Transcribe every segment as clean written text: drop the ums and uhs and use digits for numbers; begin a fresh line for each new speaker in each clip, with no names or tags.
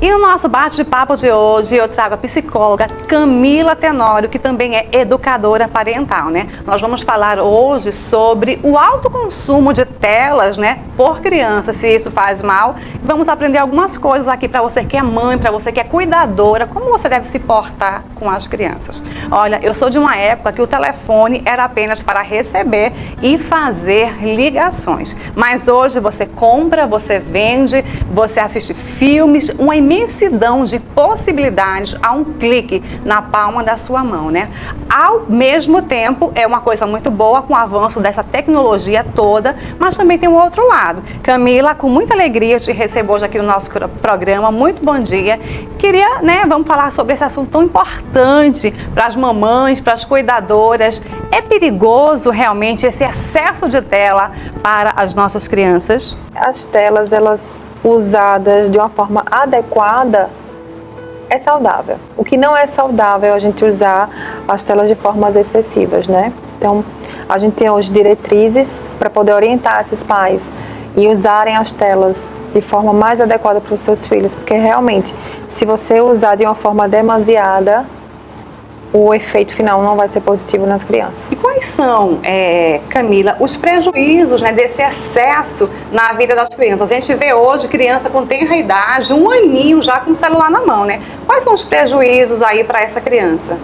E no nosso bate-papo de hoje eu trago a psicóloga Camila Tenório, que também é educadora parental, né? Nós vamos falar hoje sobre o alto consumo de telas, né, por criança, se isso faz mal. Vamos aprender algumas coisas aqui para você que é mãe, para você que é cuidadora, como você deve se portar com as crianças. Olha, eu sou de uma época que o telefone era apenas para receber e fazer ligações. Mas hoje você compra, você vende, você assiste filmes, uma imensidão de possibilidades a um clique na palma da sua mão, né? Ao mesmo tempo, é uma coisa muito boa com o avanço dessa tecnologia toda, mas também tem um outro lado. Camila, com muita alegria eu te recebo hoje aqui no nosso programa. Muito bom dia. Queria, né, vamos falar sobre esse assunto tão importante para as mamães, para as cuidadoras. É perigoso realmente esse excesso de tela para as nossas crianças?
As telas, elas usadas de uma forma adequada, é saudável. O que não é saudável é a gente usar as telas de formas excessivas, né? Então, a gente tem hoje diretrizes para poder orientar esses pais e usarem as telas de forma mais adequada para os seus filhos, porque realmente, se você usar de uma forma demasiada, o efeito final não vai ser positivo nas crianças.
E quais são, Camila, os prejuízos, né, desse excesso na vida das crianças? A gente vê hoje criança com tenra idade, 1 aninho já com o celular na mão, né? Quais são os prejuízos aí para essa criança?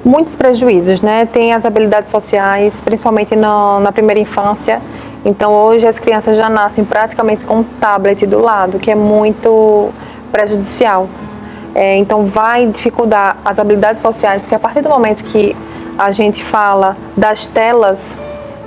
Muitos prejuízos, né? Tem as habilidades sociais, principalmente na primeira infância. Então hoje as crianças já nascem praticamente com um tablet do lado, que é muito prejudicial. Então vai dificultar as habilidades sociais, porque a partir do momento que a gente fala das telas,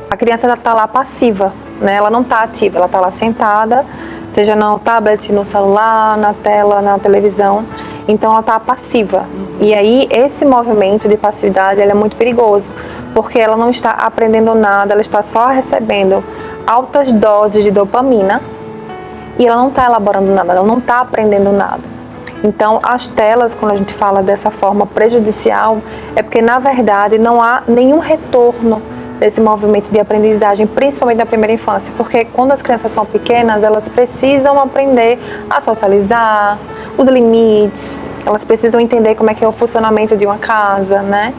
a criança está lá passiva, né? Ela não está ativa, ela está lá sentada, seja no tablet, no celular, na tela, na televisão, então ela está passiva. E aí esse movimento de passividade ele é muito perigoso, porque ela não está aprendendo nada, ela está só recebendo altas doses de dopamina e ela não está elaborando nada, ela não está aprendendo nada. Então, as telas, quando a gente fala dessa forma prejudicial, é porque, na verdade, não há nenhum retorno desse movimento de aprendizagem, principalmente na primeira infância, porque quando as crianças são pequenas, elas precisam aprender a socializar, os limites, elas precisam entender como é que é o funcionamento de uma casa, né?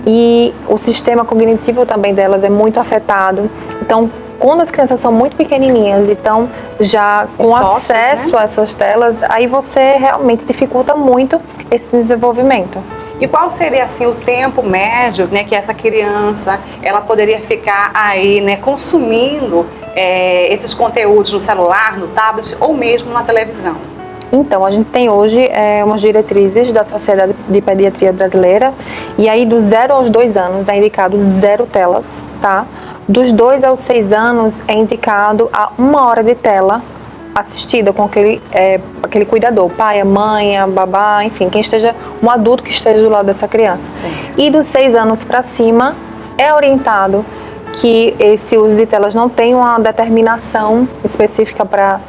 E o sistema cognitivo também delas é muito afetado. Então, quando as crianças são muito pequenininhas, então já com acesso, né, a essas telas, aí você realmente dificulta muito esse desenvolvimento.
E qual seria assim o tempo médio, né, que essa criança ela poderia ficar aí, né, consumindo esses conteúdos no celular, no tablet ou mesmo na televisão?
Então, a gente tem hoje umas diretrizes da Sociedade de Pediatria Brasileira, e aí do 0 aos 2 anos é indicado 0 telas, tá? Dos 2 aos 6 anos é indicado a 1 hora de tela assistida com aquele cuidador, pai, a mãe, a babá, enfim, quem esteja, um adulto que esteja do lado dessa criança.
Sim.
E dos 6 anos para cima é orientado que esse uso de telas não tem uma determinação específica para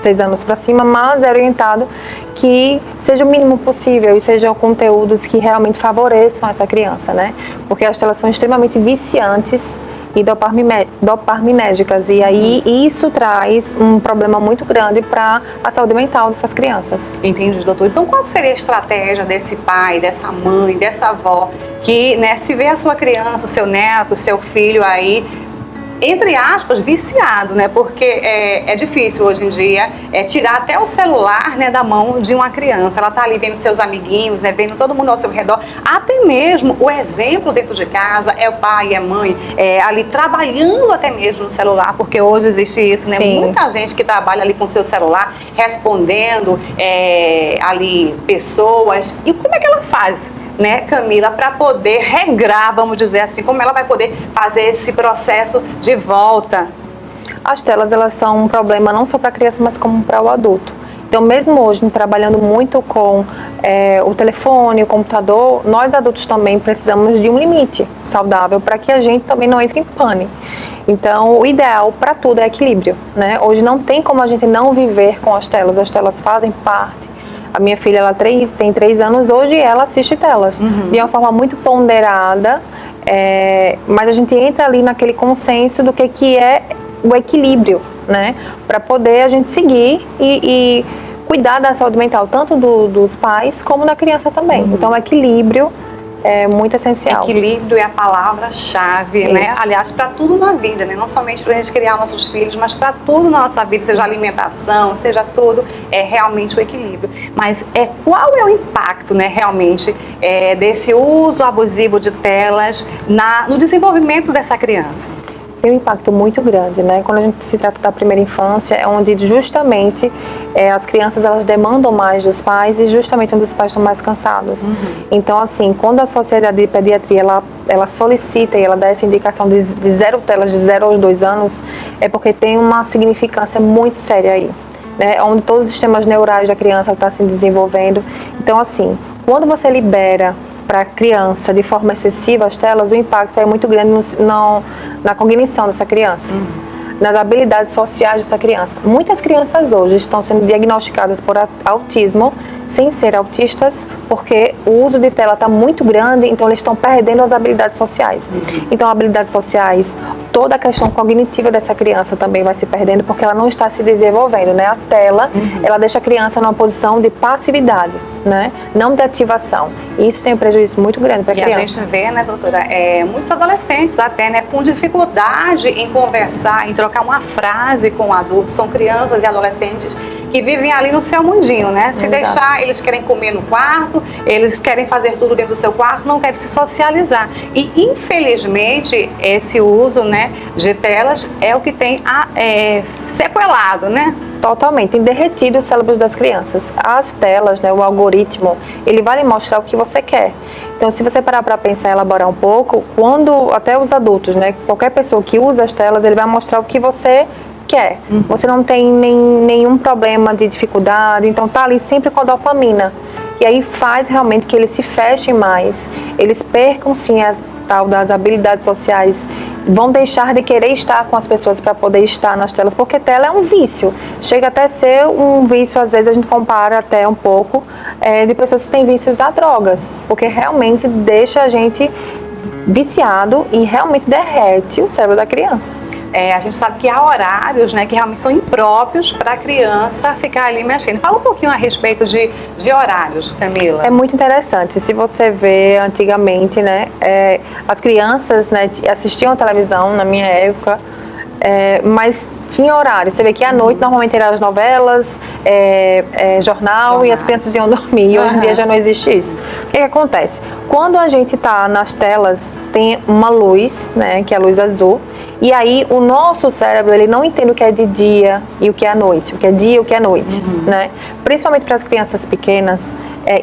6 anos para cima, mas é orientado que seja o mínimo possível e sejam conteúdos que realmente favoreçam essa criança, né? Porque as telas são extremamente viciantes e dopaminérgicas, e aí isso traz um problema muito grande para a saúde mental dessas crianças.
Entendi, doutor. Então qual seria a estratégia desse pai, dessa mãe, dessa avó que, né, se vê a sua criança, o seu neto, o seu filho aí, entre aspas, viciado, né? Porque é difícil hoje em dia tirar até o celular, né, da mão de uma criança. Ela tá ali vendo seus amiguinhos, né, vendo todo mundo ao seu redor. Até mesmo o exemplo dentro de casa é o pai e a mãe ali trabalhando até mesmo no celular, porque hoje existe isso, né?
Sim.
Muita gente que trabalha ali com seu celular, respondendo ali pessoas. E como é que ela faz, né, Camila, para poder regrar, vamos dizer assim, como ela vai poder fazer esse processo de volta?
As telas, elas são um problema não só para a criança, mas como para o adulto. Então, mesmo hoje, trabalhando muito com o telefone, o computador, nós adultos também precisamos de um limite saudável para que a gente também não entre em pane. Então, o ideal para tudo é equilíbrio, né? Hoje não tem como a gente não viver com as telas fazem parte. A minha filha, ela tem 3 anos hoje e ela assiste telas de uma forma muito ponderada, mas a gente entra ali naquele consenso do que é o equilíbrio, né? Para poder a gente seguir e cuidar da saúde mental, tanto dos pais como da criança também. Então, o equilíbrio é muito essencial.
Equilíbrio é a palavra-chave, né? Aliás, para tudo na vida, né? Não somente para a gente criar nossos filhos, mas para tudo na nossa vida, seja alimentação, seja tudo, é realmente o equilíbrio. Mas qual é o impacto, né, realmente, desse uso abusivo de telas no desenvolvimento dessa criança?
Tem um impacto muito grande, né? Quando a gente se trata da primeira infância, é onde justamente as crianças elas demandam mais dos pais e justamente onde os pais estão mais cansados. Então, assim, quando a Sociedade de Pediatria ela solicita e ela dá essa indicação de 0 telas de 0 aos 2 anos, é porque tem uma significância muito séria aí, né? Onde todos os sistemas neurais da criança estão se desenvolvendo. Então, assim, quando você libera para a criança de forma excessiva as telas, o impacto é muito grande na cognição dessa criança, nas habilidades sociais dessa criança. Muitas crianças hoje estão sendo diagnosticadas por autismo sem ser autistas, porque o uso de tela está muito grande, então eles estão perdendo as habilidades sociais. Então, habilidades sociais, toda a questão cognitiva dessa criança também vai se perdendo, porque ela não está se desenvolvendo, né? A tela, ela deixa a criança numa posição de passividade, né? Não de ativação. E isso tem um prejuízo muito grande para a criança.
E a gente vê, né, doutora, muitos adolescentes até, né, com dificuldade em conversar, em trocar uma frase com o adulto. São crianças e adolescentes que vivem ali no seu mundinho, né? Se deixar, eles querem comer no quarto, eles querem fazer tudo dentro do seu quarto, não querem se socializar. E, infelizmente, esse uso, né, de telas é o que tem sequelado, né?
Totalmente, tem derretido os cérebros das crianças. As telas, né, o algoritmo, ele vai lhe mostrar o que você quer. Então, se você parar para pensar e elaborar um pouco, quando até os adultos, né, qualquer pessoa que usa as telas, ele vai mostrar o que você quer. Você não tem nenhum problema de dificuldade, então tá ali sempre com a dopamina. E aí faz realmente que eles se fechem mais, eles percam sim a tal das habilidades sociais, vão deixar de querer estar com as pessoas para poder estar nas telas, porque tela é um vício. Chega até a ser um vício, às vezes a gente compara até um pouco de pessoas que têm vícios a drogas, porque realmente deixa a gente viciado e realmente derrete o cérebro da criança.
A gente sabe que há horários, né, que realmente são impróprios para a criança ficar ali mexendo. Fala um pouquinho a respeito de horários, Camila.
É muito interessante. Se você vê antigamente, né, as crianças, né, assistiam a televisão na minha época, mas tinha horário. Você vê que à noite normalmente eram as novelas, jornal e as crianças iam dormir. E hoje em dia já não existe isso. O que acontece? Quando a gente está nas telas, tem uma luz, né, que é a luz azul. E aí o nosso cérebro, ele não entende o que é de dia e o que é à noite, o que é dia e o que é noite, né? Principalmente para as crianças pequenas,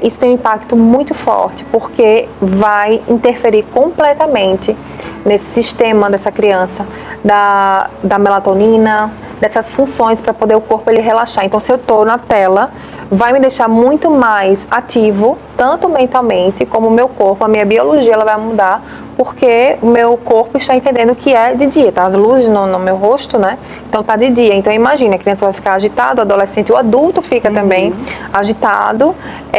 isso tem um impacto muito forte, porque vai interferir completamente nesse sistema dessa criança, da melatonina, dessas funções para poder o corpo ele relaxar. Então, se eu estou na tela, vai me deixar muito mais ativo, tanto mentalmente como o meu corpo, a minha biologia ela vai mudar, porque o meu corpo está entendendo que é de dia, tá? As luzes no meu rosto, né? Então tá de dia. Então imagina, a criança vai ficar agitada, o adolescente, o adulto fica também agitado,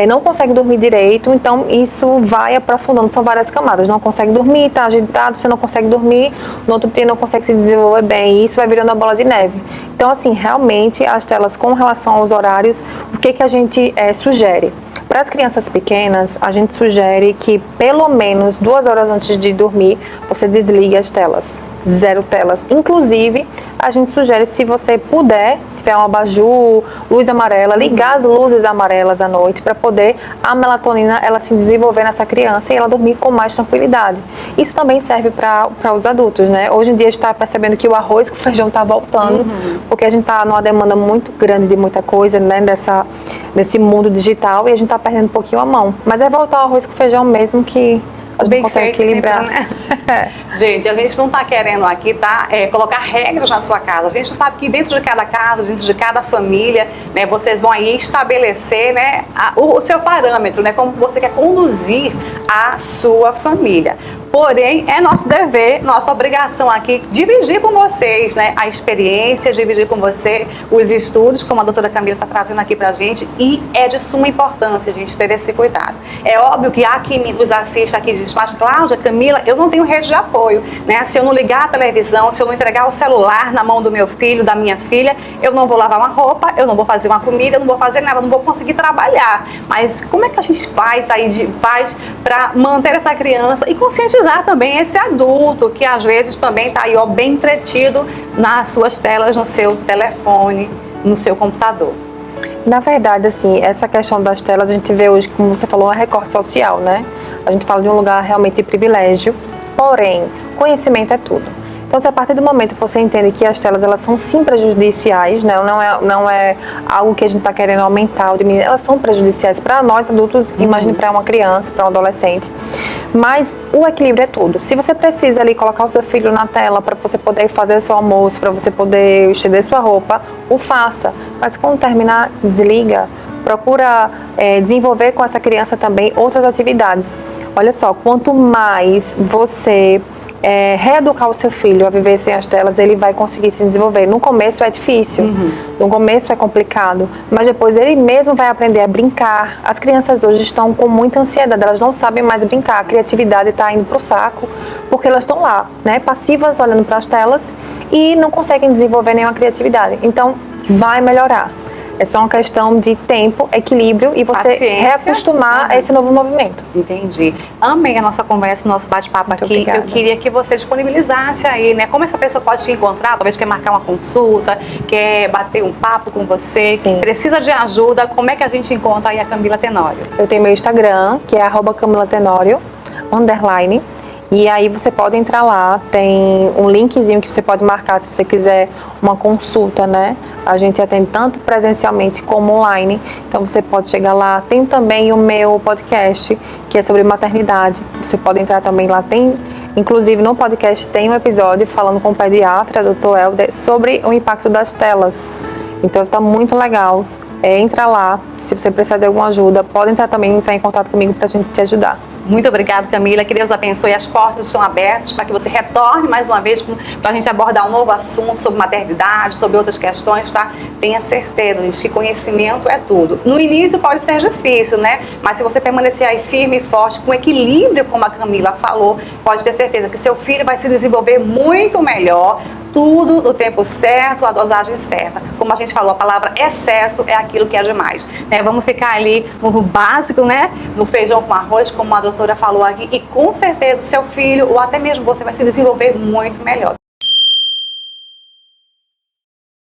não consegue dormir direito, então isso vai aprofundando, são várias camadas. Não consegue dormir, tá agitado, você não consegue dormir, no outro dia não consegue se desenvolver bem, e isso vai virando a bola de neve. Então, assim, realmente as telas com relação aos horários, o que a gente sugere? Para as crianças pequenas, a gente sugere que pelo menos 2 horas antes de dormir, você desligue as telas. 0 telas. Inclusive, a gente sugere, se você puder, tiver um abajur, luz amarela, ligar as luzes amarelas à noite para poder a melatonina ela se desenvolver nessa criança e ela dormir com mais tranquilidade. Isso também serve para os adultos, né? Hoje em dia a gente está percebendo que o arroz com feijão está voltando, porque a gente está numa demanda muito grande de muita coisa, né? Nesse mundo digital, e a gente está perdendo um pouquinho a mão. Mas é voltar ao arroz com feijão mesmo que a gente consegue equilibrar.
Sempre, né? Gente, a gente não está querendo aqui colocar regras na sua casa. A gente sabe que dentro de cada casa, dentro de cada família, né, vocês vão aí estabelecer, né, o seu parâmetro, né, como você quer conduzir a sua família. Porém, é nosso dever, nossa obrigação aqui, dividir com vocês, né, a experiência, dividir com você os estudos, como a doutora Camila está trazendo aqui pra gente, e é de suma importância a gente ter esse cuidado. É óbvio que há quem nos assista aqui e diz, mas Cláudia, Camila, eu não tenho rede de apoio, né? Se eu não ligar a televisão, se eu não entregar o celular na mão do meu filho, da minha filha, eu não vou lavar uma roupa, eu não vou fazer uma comida, eu não vou fazer nada, eu não vou conseguir trabalhar. Mas como é que a gente faz para manter essa criança e conscientizar também esse adulto que às vezes também está aí, ó, bem entretido nas suas telas, no seu telefone, no seu computador?
Na verdade, assim, essa questão das telas, a gente vê hoje, como você falou, um recorte social, né? A gente fala de um lugar realmente de privilégio, porém, conhecimento é tudo. Então, se a partir do momento que você entende que as telas, elas são sim prejudiciais, né? Não é algo que a gente está querendo aumentar ou diminuir, elas são prejudiciais para nós adultos, imagine para uma criança, para um adolescente. Mas o equilíbrio é tudo. Se você precisa ali colocar o seu filho na tela para você poder fazer o seu almoço, para você poder estender sua roupa, o faça. Mas quando terminar, desliga. Procura desenvolver com essa criança também outras atividades. Olha só, quanto mais você reeducar o seu filho a viver sem as telas, ele vai conseguir se desenvolver. No começo é difícil, no começo é complicado, mas depois ele mesmo vai aprender a brincar. As crianças hoje estão com muita ansiedade, elas não sabem mais brincar, a criatividade está indo para o saco, porque elas estão lá, né, passivas, olhando para as telas e não conseguem desenvolver nenhuma criatividade. Então, vai melhorar. É só uma questão de tempo, equilíbrio e você reacostumar a esse novo movimento.
Entendi. Amei a nossa conversa, o nosso bate-papo aqui.
Obrigada.
Eu queria que você disponibilizasse aí, né? Como essa pessoa pode te encontrar, talvez quer marcar uma consulta, quer bater um papo com você,
Sim.
precisa de ajuda, como é que a gente encontra aí a Camila Tenório?
Eu tenho meu Instagram, que é @CamilaTenório_. E aí você pode entrar lá, tem um linkzinho que você pode marcar se você quiser uma consulta, né? A gente atende tanto presencialmente como online, então você pode chegar lá. Tem também o meu podcast, que é sobre maternidade, você pode entrar também lá. Tem, inclusive no podcast tem um episódio falando com o pediatra, Dr. Helder, sobre o impacto das telas. Então tá muito legal. Entra lá, se você precisar de alguma ajuda, pode entrar em contato comigo para a gente te ajudar.
Muito obrigada, Camila. Que Deus abençoe. As portas estão abertas para que você retorne mais uma vez para a gente abordar um novo assunto sobre maternidade, sobre outras questões, tá? Tenha certeza, gente, que conhecimento é tudo. No início pode ser difícil, né? Mas se você permanecer aí firme e forte, com equilíbrio, como a Camila falou, pode ter certeza que seu filho vai se desenvolver muito melhor. Tudo no tempo certo, a dosagem certa. Como a gente falou, a palavra excesso é aquilo que é demais, né? Vamos ficar ali no básico, né? No feijão com arroz, como a doutora falou aqui, e com certeza o seu filho, ou até mesmo você, vai se desenvolver muito melhor.